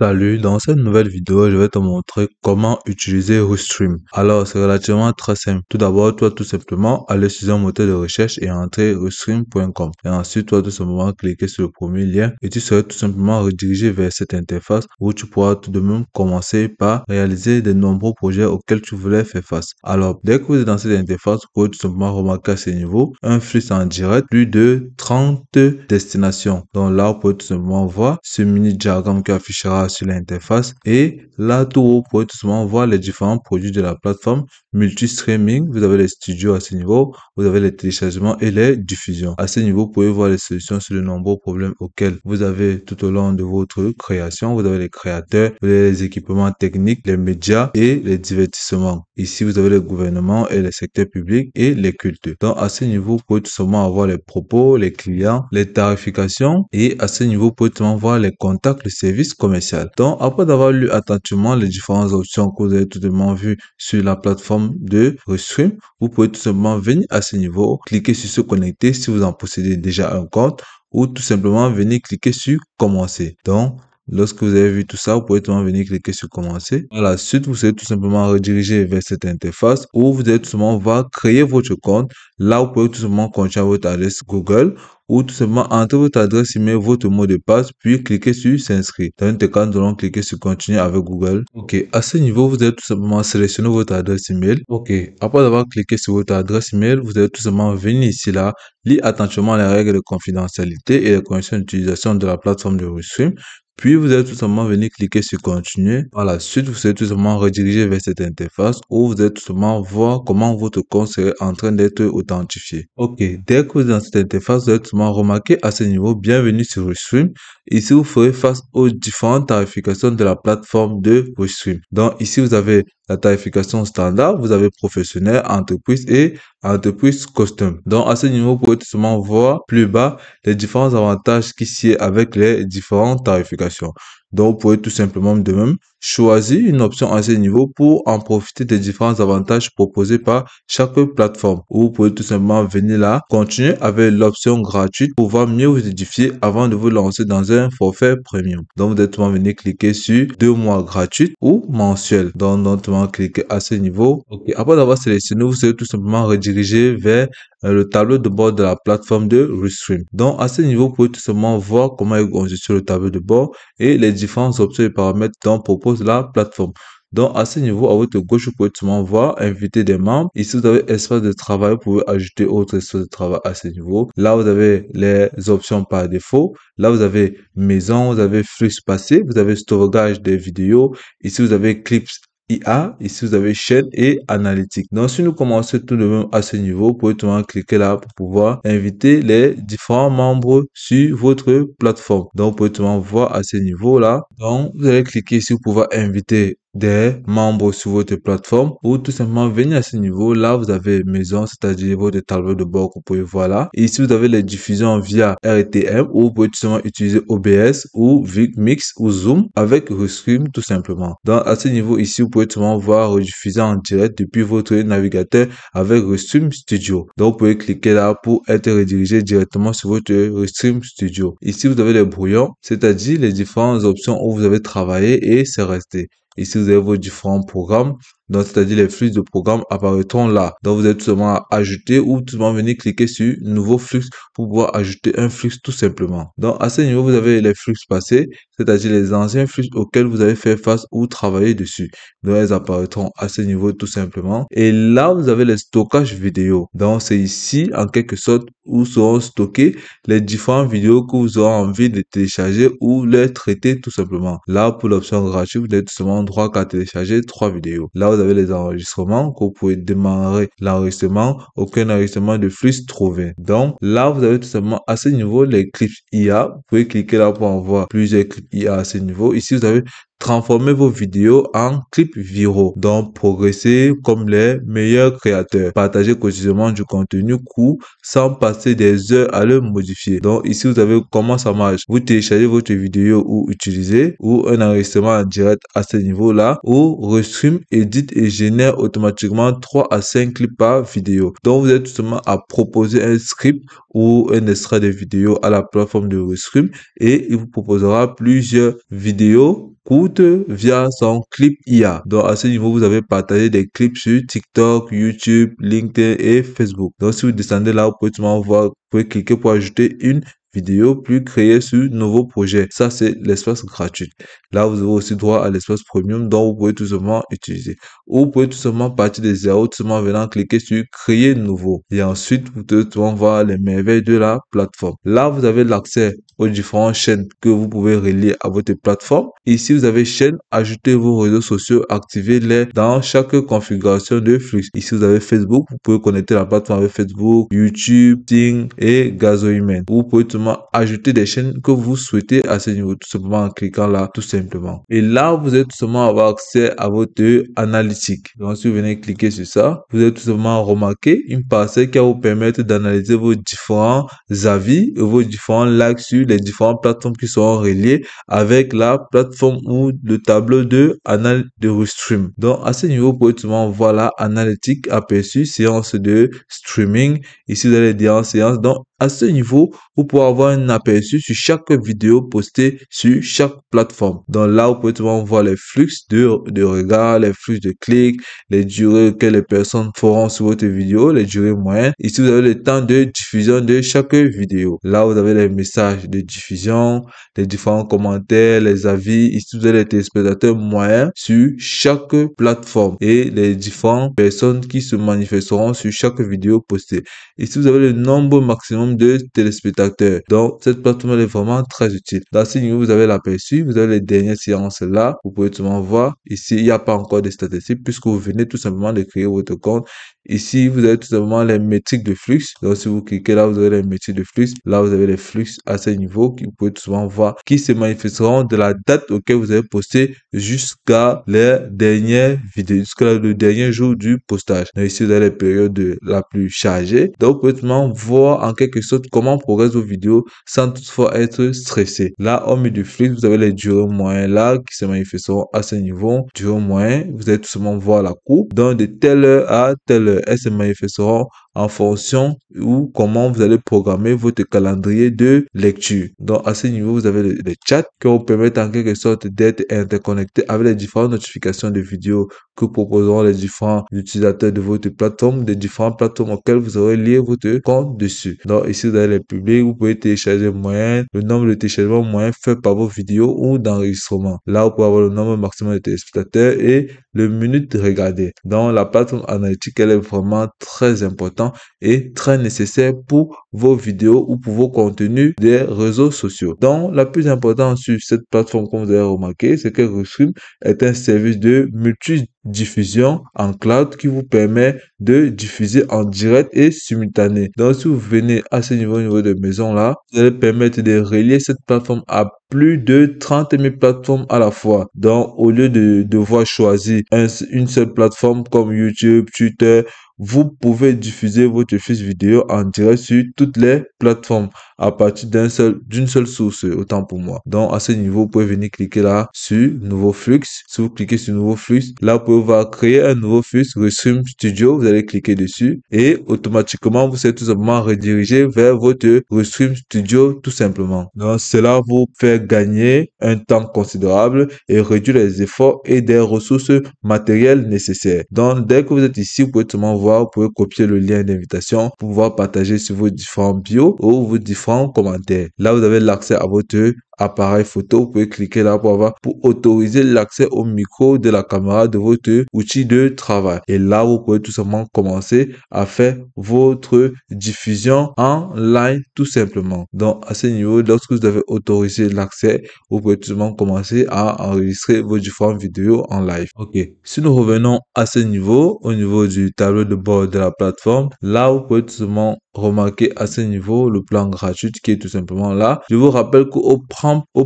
Salut, dans cette nouvelle vidéo, je vais te montrer comment utiliser Restream. Alors, c'est relativement très simple. Tout d'abord, tu vas tout simplement aller sur un moteur de recherche et entrer restream.com. Et ensuite, tu vas tout simplement cliquer sur le premier lien et tu seras tout simplement redirigé vers cette interface où tu pourras tout de même commencer par réaliser de nombreux projets auxquels tu voulais faire face. Alors, dès que vous êtes dans cette interface, vous pouvez tout simplement remarquer à ce niveau un flux en direct, plus de 30 destinations. Donc là, vous pouvez tout simplement voir ce mini diagramme qui affichera sur l'interface et là tout haut, vous pouvez tout simplement voir les différents produits de la plateforme multi-streaming. Vous avez les studios à ce niveau, vous avez les téléchargements et les diffusions. À ce niveau, vous pouvez voir les solutions sur de nombreux problèmes auxquels vous avez tout au long de votre création. Vous avez les créateurs, vous avez les équipements techniques, les médias et les divertissements. Ici, vous avez le gouvernement et les secteurs publics et les cultes. Donc, à ce niveau, vous pouvez tout simplement avoir les propos, les clients, les tarifications et à ce niveau, vous pouvez tout simplement voir les contacts, le service commercial. Donc, après d'avoir lu attentivement les différentes options que vous avez tout simplement vues sur la plateforme de Restream, vous pouvez tout simplement venir à ce niveau, cliquer sur se connecter si vous en possédez déjà un compte ou tout simplement venir cliquer sur commencer. Donc, lorsque vous avez vu tout ça, vous pouvez tout simplement venir cliquer sur commencer. À la suite, vous serez tout simplement redirigé vers cette interface où vous allez tout simplement va créer votre compte. Là, vous pouvez tout simplement continuer votre adresse Google ou tout simplement entrer votre adresse email, votre mot de passe, puis cliquer sur s'inscrire. Dans un cas, nous allons cliquer sur continuer avec Google. Ok, à ce niveau, vous allez tout simplement sélectionner votre adresse email. Ok, après avoir cliqué sur votre adresse email, vous allez tout simplement venir ici là, lire attentivement les règles de confidentialité et les conditions d'utilisation de la plateforme de Restream. Puis, vous allez tout simplement venir cliquer sur continuer. Par la suite, vous allez tout simplement rediriger vers cette interface où vous allez tout simplement voir comment votre compte serait en train d'être authentifié. Ok, dès que vous êtes dans cette interface, vous allez tout simplement remarquer à ce niveau, bienvenue sur Restream. Ici, vous ferez face aux différentes tarifications de la plateforme de Restream. Donc, ici, vous avez la tarification standard, vous avez professionnel, entreprise et entreprise custom. Donc, à ce niveau, vous pouvez tout simplement voir plus bas les différents avantages qui s'y est avec les différentes tarifications. Donc, vous pouvez tout simplement de même choisir une option à ce niveau pour en profiter des différents avantages proposés par chaque plateforme. Ou vous pouvez tout simplement venir là, continuer avec l'option gratuite pour pouvoir mieux vous édifier avant de vous lancer dans un forfait premium. Donc, vous allez tout simplement venir cliquer sur 2 mois gratuits ou mensuel. Donc, notamment cliquer à ce niveau. Ok, après avoir sélectionné, vous serez tout simplement redirigé vers le tableau de bord de la plateforme de Restream. Donc, à ce niveau, vous pouvez tout simplement voir comment est constitué le tableau de bord et les différentes options et paramètres dont propose la plateforme. Donc, à ce niveau, à votre gauche, vous pouvez tout simplement voir inviter des membres. Ici, vous avez espace de travail. Vous pouvez ajouter autre espace de travail à ce niveau. Là, vous avez les options par défaut. Là, vous avez maison, vous avez flux passé, vous avez stockage des vidéos. Ici, vous avez clips IA, ici vous avez chaîne et analytique. Donc si nous commençons tout de même à ce niveau, vous pouvez tout de même cliquer là pour pouvoir inviter les différents membres sur votre plateforme. Donc vous pouvez tout de même voir à ce niveau là. Donc vous allez cliquer ici pour pouvoir inviter des membres sur votre plateforme ou tout simplement venir à ce niveau. Là, vous avez maison, c'est-à-dire votre tableau de bord que vous pouvez voir là. Et ici, vous avez les diffusions via RTM ou vous pouvez tout simplement utiliser OBS ou VicMix ou Zoom avec Restream tout simplement. Donc, à ce niveau ici, vous pouvez tout simplement voir rediffuser en direct depuis votre navigateur avec Restream Studio. Donc, vous pouvez cliquer là pour être redirigé directement sur votre Restream Studio. Ici, vous avez les brouillons, c'est-à-dire les différentes options où vous avez travaillé et c'est resté. Ici, vous avez vos différents programmes. Donc, c'est-à-dire les flux de programmes apparaîtront là. Donc, vous êtes tout simplement à ajouter ou tout simplement venir cliquer sur nouveau flux pour pouvoir ajouter un flux tout simplement. Donc, à ce niveau, vous avez les flux passés, c'est-à-dire les anciens flux auxquels vous avez fait face ou travaillé dessus. Donc, elles apparaîtront à ce niveau tout simplement. Et là, vous avez les stockages vidéo. Donc, c'est ici, en quelque sorte, où seront stockées les différentes vidéos que vous aurez envie de télécharger ou les traiter tout simplement. Là, pour l'option gratuite, vous avez tout simplement droit qu'à télécharger 3 vidéos. Là, vous avez les enregistrements que vous pouvez démarrer l'enregistrement, aucun enregistrement de flux trouvé. Donc, là, vous avez tout simplement à ce niveau les clips IA. Vous pouvez cliquer là pour en voir plusieurs clips IA à ce niveau. Ici, vous avez transformer vos vidéos en clips viraux. Donc, progresser comme les meilleurs créateurs. Partagez quotidiennement du contenu court sans passer des heures à le modifier. Donc, ici, vous avez comment ça marche. Vous téléchargez votre vidéo ou utilisez ou un enregistrement en direct à ce niveau-là ou Restream édite et génère automatiquement 3 à 5 clips par vidéo. Donc, vous êtes tout simplement à proposer un script ou un extrait de vidéo à la plateforme de Restream et il vous proposera plusieurs vidéos courtes via son clip IA. Donc à ce niveau, vous avez partagé des clips sur TikTok, YouTube, LinkedIn et Facebook. Donc si vous descendez là, vous pouvez tout simplement voir, vous pouvez cliquer pour ajouter une vidéo puis créer sur nouveau projet. Ça, c'est l'espace gratuit. Là, vous avez aussi droit à l'espace premium dont vous pouvez tout simplement utiliser. Ou vous pouvez tout simplement partir de zéro, tout simplement venant cliquer sur créer nouveau. Et ensuite, vous pouvez tout simplement voir les merveilles de la plateforme. Là, vous avez l'accès aux différentes chaînes que vous pouvez relier à votre plateforme. Ici, vous avez chaîne, ajoutez vos réseaux sociaux, activez-les dans chaque configuration de flux. Ici, vous avez Facebook, vous pouvez connecter la plateforme avec Facebook, YouTube, Ting et Gazoimen. Vous pouvez tout simplement ajouter des chaînes que vous souhaitez à ce niveau, tout simplement en cliquant là, tout simplement. Et là, vous allez tout simplement avoir accès à votre analytique. Donc, si vous venez cliquer sur ça, vous allez tout simplement remarquer une parcelle qui va vous permettre d'analyser vos différents avis et vos différents likes sur les différentes plateformes qui seront reliées avec la plateforme ou le tableau de analyse de Restream. Donc, à ce niveau, vous pouvez tout simplement voir la analytique aperçue, séance de streaming. Ici, vous allez les différentes séances. Donc, à ce niveau, vous pouvez avoir un aperçu sur chaque vidéo postée sur chaque plateforme. Donc là, vous pouvez tout simplement voir les flux de regards, les flux de clics, les durées que les personnes feront sur votre vidéo, les durées moyennes. Ici, vous avez le temps de diffusion de chaque vidéo. Là, vous avez les messages de diffusion, les différents commentaires, les avis. Ici, vous avez les téléspectateurs moyens sur chaque plateforme et les différentes personnes qui se manifesteront sur chaque vidéo postée. Ici, vous avez le nombre maximum de téléspectateurs. Donc, cette plateforme elle est vraiment très utile. Dans ce niveau, vous avez l'aperçu, vous avez les dernières séances là. Vous pouvez tout simplement voir. Ici, il n'y a pas encore de statistiques puisque vous venez tout simplement de créer votre compte. Ici, vous avez tout simplement les métriques de flux. Donc, si vous cliquez là, vous avez les métriques de flux. Là, vous avez les flux à ce niveau que vous pouvez tout simplement voir qui se manifesteront de la date auquel vous avez posté jusqu'à les dernières vidéos, jusqu'à le dernier jour du postage. Donc, ici, vous avez les périodes la plus chargée. Donc, vous pouvez tout simplement voir en quelque sorte comment progressent vos vidéos sans toutefois être stressé. Là, au milieu du flux, vous avez les durées moyennes là qui se manifesteront à ce niveau. Durée moyenne, vous allez tout simplement voir la courbe. Donc, de telle heure à telle heure, elles se manifesteront en fonction ou comment vous allez programmer votre calendrier de lecture. Donc, à ce niveau, vous avez les chats qui vous permettent en quelque sorte d'être interconnecté avec les différentes notifications de vidéos que proposeront les différents utilisateurs de votre plateforme, des différentes plateformes auxquelles vous aurez lié votre compte dessus. Donc, ici, vous avez les publics, vous pouvez télécharger moyen, le nombre de téléchargements moyens fait par vos vidéos ou d'enregistrement. Là, vous pouvez avoir le nombre maximum de téléspectateurs et le minute regardée. Donc, la plateforme analytique, elle est vraiment très importante et très nécessaire pour vos vidéos ou pour vos contenus des réseaux sociaux. Donc, la plus importante sur cette plateforme, comme vous avez remarqué, c'est que Restream est un service de multidiffusion en cloud qui vous permet de diffuser en direct et simultané. Donc, si vous venez à ce niveau, au niveau de maison là, vous allez permettre de relier cette plateforme à plus de 30 000 plateformes à la fois. Donc, au lieu de devoir choisir une seule plateforme comme YouTube, Twitter, vous pouvez diffuser votre fiche vidéo en direct sur toutes les plateformes à partir d'une seule source, autant pour moi. Donc, à ce niveau, vous pouvez venir cliquer là sur nouveau flux. Si vous cliquez sur nouveau flux, là, vous pouvez voir créer un nouveau flux Restream Studio. Vous allez cliquer dessus et automatiquement, vous serez tout simplement redirigé vers votre Restream Studio tout simplement. Donc, cela vous fait gagner un temps considérable et réduire les efforts et des ressources matérielles nécessaires. Donc, dès que vous êtes ici, vous pouvez tout simplement voir, vous pouvez copier le lien d'invitation pour pouvoir partager sur vos différents bios ou vos différents commentaires. Là, vous avez l'accès à votre appareil photo. Vous pouvez cliquer là pour autoriser l'accès au micro de la caméra de votre outil de travail. Et là, vous pouvez tout simplement commencer à faire votre diffusion en ligne tout simplement. Donc, à ce niveau, lorsque vous avez autorisé l'accès, vous pouvez tout simplement commencer à enregistrer vos différentes vidéos en live. Ok. Si nous revenons à ce niveau, au niveau du tableau de bord de la plateforme, là, vous pouvez tout simplement remarquer à ce niveau le plan gratuit qui est tout simplement là. Je vous rappelle qu'au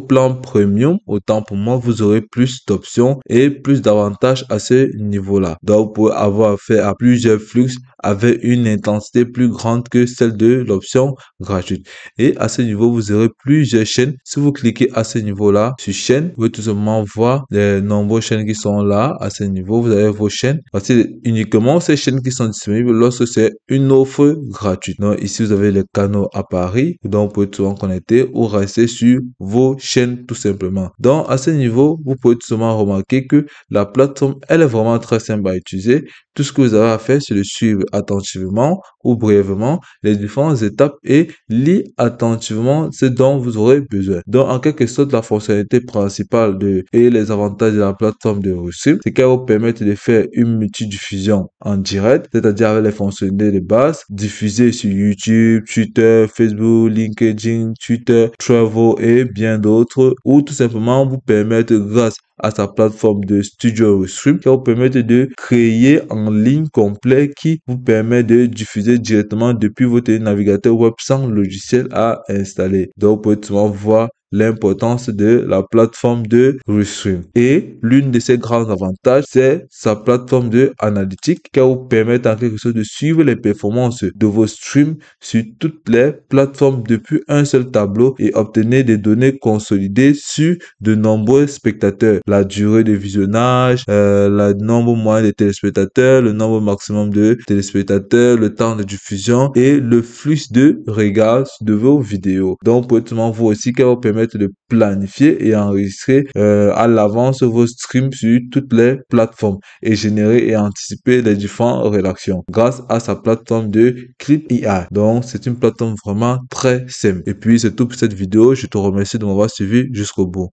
plan premium, autant pour moi, vous aurez plus d'options et plus d'avantages à ce niveau-là. Donc, vous pouvez avoir affaire à plusieurs flux avec une intensité plus grande que celle de l'option gratuite. Et à ce niveau, vous aurez plusieurs chaînes. Si vous cliquez à ce niveau-là, sur chaîne, vous pouvez tout simplement voir les nombreuses chaînes qui sont là. À ce niveau, vous avez vos chaînes. C'est uniquement ces chaînes qui sont disponibles lorsque c'est une offre gratuite. Donc ici, vous avez les canaux à Paris. Donc, vous pouvez tout simplement connecter ou rester sur vos chaînes tout simplement. Donc, à ce niveau, vous pouvez tout simplement remarquer que la plateforme, elle est vraiment très simple à utiliser. Tout ce que vous avez à faire, c'est de suivre attentivement ou brièvement les différentes étapes et lire attentivement ce dont vous aurez besoin. Donc, en quelque sorte, la fonctionnalité principale et les avantages de la plateforme de Rustream, c'est qu'elle vous permet de faire une multidiffusion en direct, c'est-à-dire avec les fonctionnalités de base, diffuser sur YouTube, Twitter, Facebook, LinkedIn, Twitter, Travel et bien d'autres, ou tout simplement vous permettre, grâce à sa plateforme de Studio Rustream, qui va vous permettre de créer en ligne complet qui vous permet de diffuser directement depuis votre navigateur web sans logiciel à installer. Donc, vous pouvez tout simplement voir l'importance de la plateforme de Rustream. Et l'une de ses grands avantages, c'est sa plateforme de analytique qui va vous permettre en quelque sorte de suivre les performances de vos streams sur toutes les plateformes depuis un seul tableau et obtenir des données consolidées sur de nombreux spectateurs. La durée de visionnage, le nombre moyen de téléspectateurs, le nombre maximum de téléspectateurs, le temps de diffusion et le flux de regard de vos vidéos. Donc, vous pouvez tout simplement voir aussi qu'elle va vous permettre de planifier et enregistrer à l'avance vos streams sur toutes les plateformes et générer et anticiper les différentes réactions grâce à sa plateforme de Clip AI. Donc, c'est une plateforme vraiment très simple. Et puis, c'est tout pour cette vidéo. Je te remercie de m'avoir suivi jusqu'au bout.